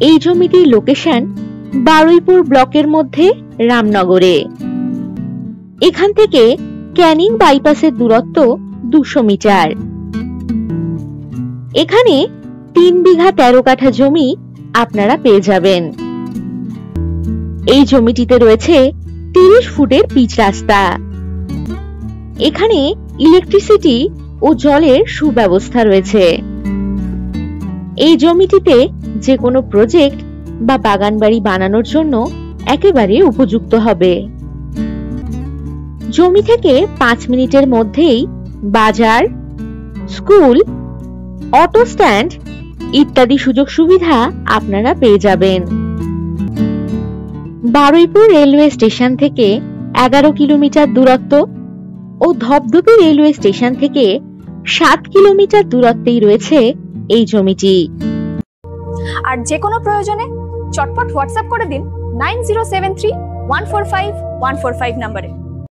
এই জমিটির লোকেশন বারুইপুর ব্লকের মধ্যে রামনগরে। এখান থেকে ক্যানিং বাইপাসের দূরত্ব 200 মিটার। এখানে 3 বিঘা 13 কাঠা জমি আপনারা পেয়ে যাবেন। এই জমিটিতে রয়েছে 30 ফুটের পিচ রাস্তা। এখানে ইলেকট্রিসিটি ও জলের সুব্যবস্থা রয়েছে। এই জমিটিতে যে কোনো প্রজেক্ট বা বাগান বাড়ি বানানোর জন্য একেবারে উপযুক্ত হবে। জমি থেকে 5 মিনিটের মধ্যেই বাজার, স্কুল, অটো স্ট্যান্ড ইত্যাদি সুযোগ সুবিধা আপনারা পেয়ে যাবেন। বারুইপুর রেলওয়ে স্টেশন থেকে 11 কিলোমিটার দূরত্ব ও ধপধপি রেলওয়ে স্টেশন থেকে 7 কিলোমিটার দূরত্বেই রয়েছে এই জমিটি। আর যে কোনো প্রয়োজনে চটপট হোয়াটসঅ্যাপ করে দিন 9073145145 নম্বরে।